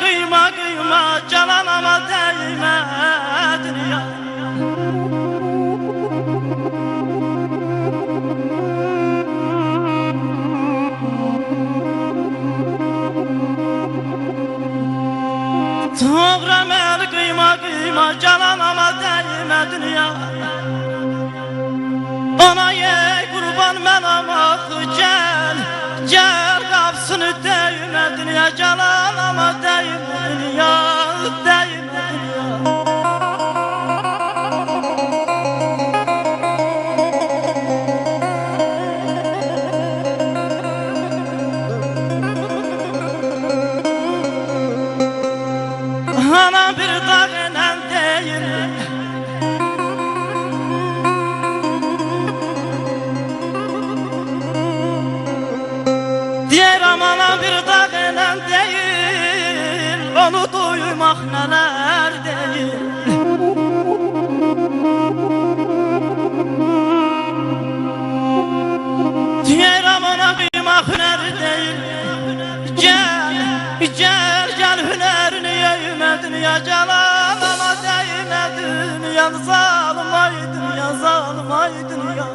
kıyma kıyma cananama değme dünya. Toğram el kıyma kıyma cananama değme dünya. Ona ye kurban mən amaxı gel, gel qapsını değme dünya. Cananama değme dünya, değme dünya. Anam bir dağ ilə deyir, deyirəm anam bir dağ ilə deyir, onu duymaq nələr deyir. Deyirəm ona duymaq hünər deyir, gel, gel, gel hünərini yeyme dünya. Cananama değme dünya, zalim ay dünya, zalim ay dünya.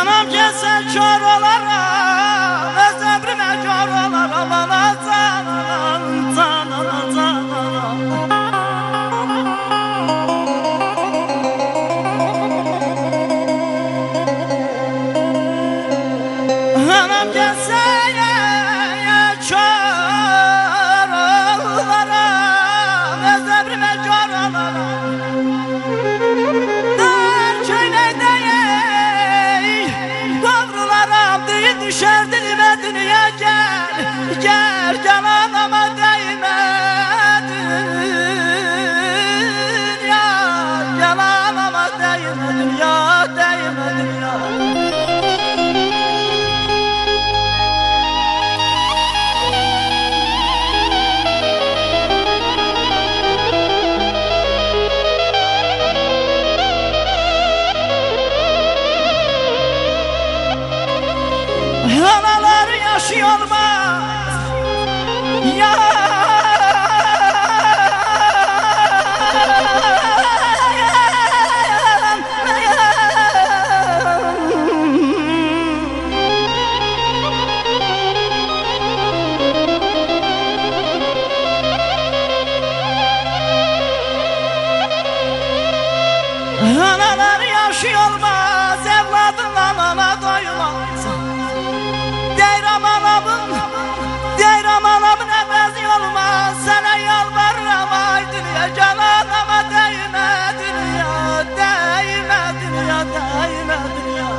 Anam gelse kör olaram, öz ömrüme kör olaram. Ana canan, canan, canan. Anam gelse kör olaram, öz ömrüme kör olaram. Düşer dilime dünya, gel, gel, cananama değme dünya. Cananama değme dünya, değme dünya. Analar yaşıyor olmaz ya. Analar yaşıyor olmaz, evladın anana doymaz. Deyirəm anamın əvəzi olmaz, sənə yalvarıram ay dünya. Cananama değme dünya, değme dünya, değme dünya.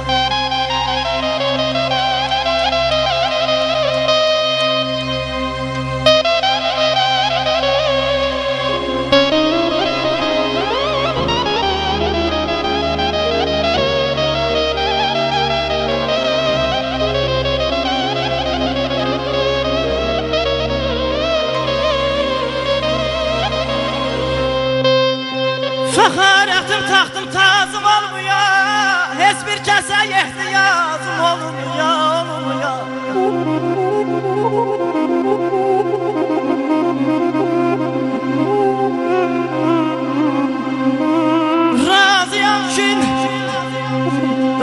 Fəxarətim, taxtım, tacım olmuyor, heç bir kəsə ehtiyacım olmuyor, olmuyor.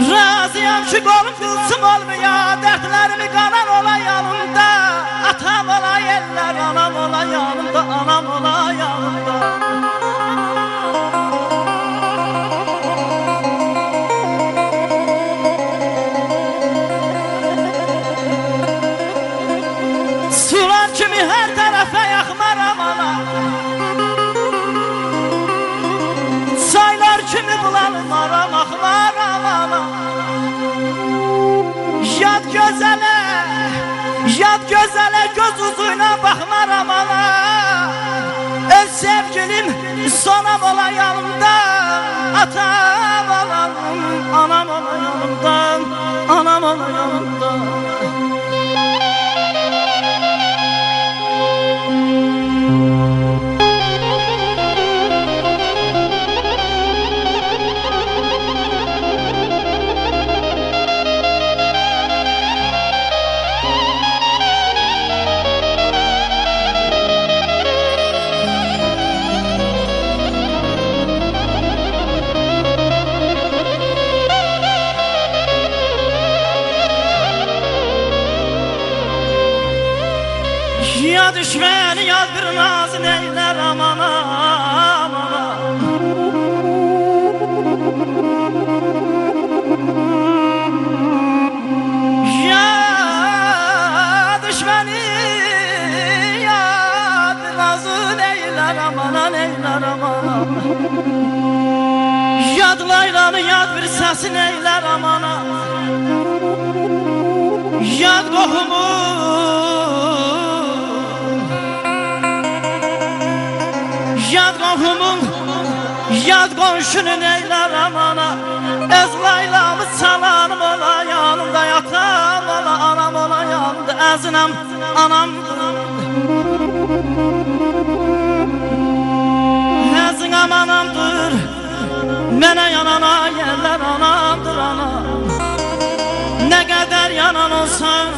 Razıyam ki qolum qılsım olmuyor, dərdlərimi qanan ola yanımda. Atam ola yerlər, anam ola yanımda, anam ola yanımda. Sular kimi hər tərəfə yaxmaram ana, saylar kimi bulanmaram, axmaram ana. Yad gözələ göz uzuyla baxmaram ana. Öz Sevgilim sonam ola yanımda, atam olalım, anam ola yanımda, anam ola yanımda. Ya düşmen ya bir naz neyler aman aman. Ya düşmeni ya bir naz neyler aman neyler aman. Yad laylanı yad bir sesi neyler aman. Yad qohumu yad qohumun, yad qonşunun eylər amana. Öz laylamı çalanım ola yanımda, yatam ola anam ola yanımda. Əzinəm anamdır, əzinəm anamdır. Mənə yanana yerlər anamdır anam. Nə qədər yanan olsan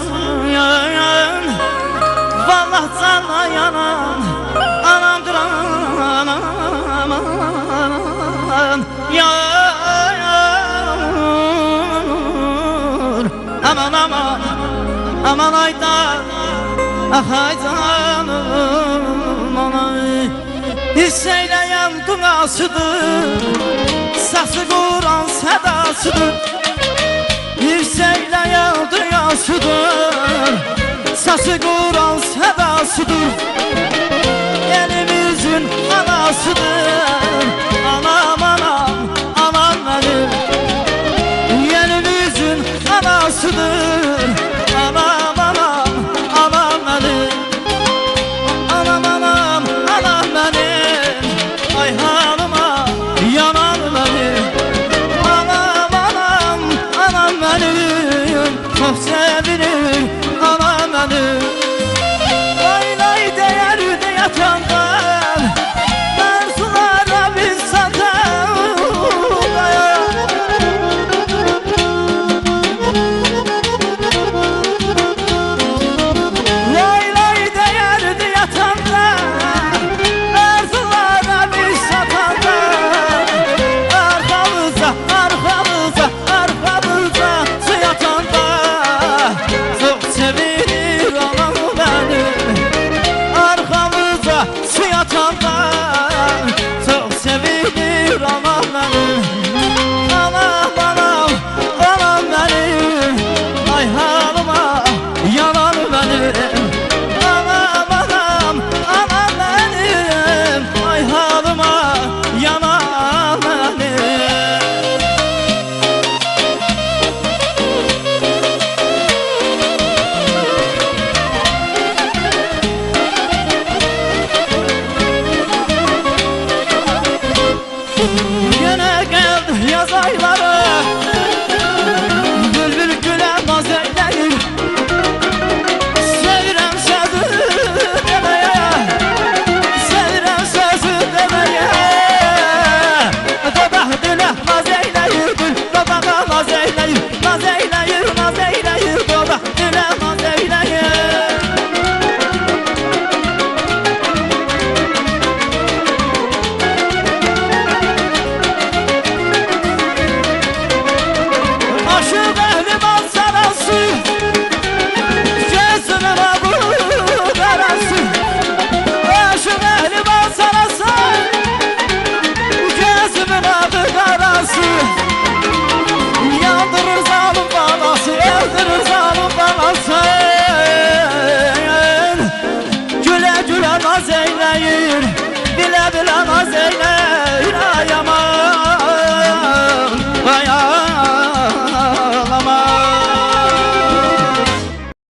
yan, vallah canla yanan anamdır anam, aman aman, aman aydan, ah aydanım anay. Hisseyleyen duasıdır, sesi Kur'an sedasıdır. Hisseyleyen duasıdır, sesi Kur'an sedasıdır. Elimizin anasıdır, anam anam, aman benim. Elimizin anasıdır, anam anam, aman benim. Anam anam, anam benim, ay hanıma yanan benim. Anam anam, anam benim, çok sevinir anam benim. Lay lay değer de yatandan, mersulara biz satan. Lay lay değer de yatandan, mersulara biz satan. Arkamıza, arkamıza, arkamıza sıyatanda. Çok sevinir anam benim, arkamıza sıyatanda. Çok sevinir anam benim. Anam anam, anam benim, ay halıma yanan benim. Anam anam, anam benim, ay halıma yanan benim. Yine geldi yaz ayları, bülbül güle naz eyler. Sevirem sözü demeye, sevirem sözü demeye. Dodak dile naz eyler, gül dodağa naz eyler. Naz eyler, naz eyler, dodak dile naz eyler. Aşık ehli manzarası, gözümün abu karası. Aşık ehli manzarası, gözümün abu karası. Yandırır zalim balası, öldürür zalim balası. Güle güle naz eyleyir, bile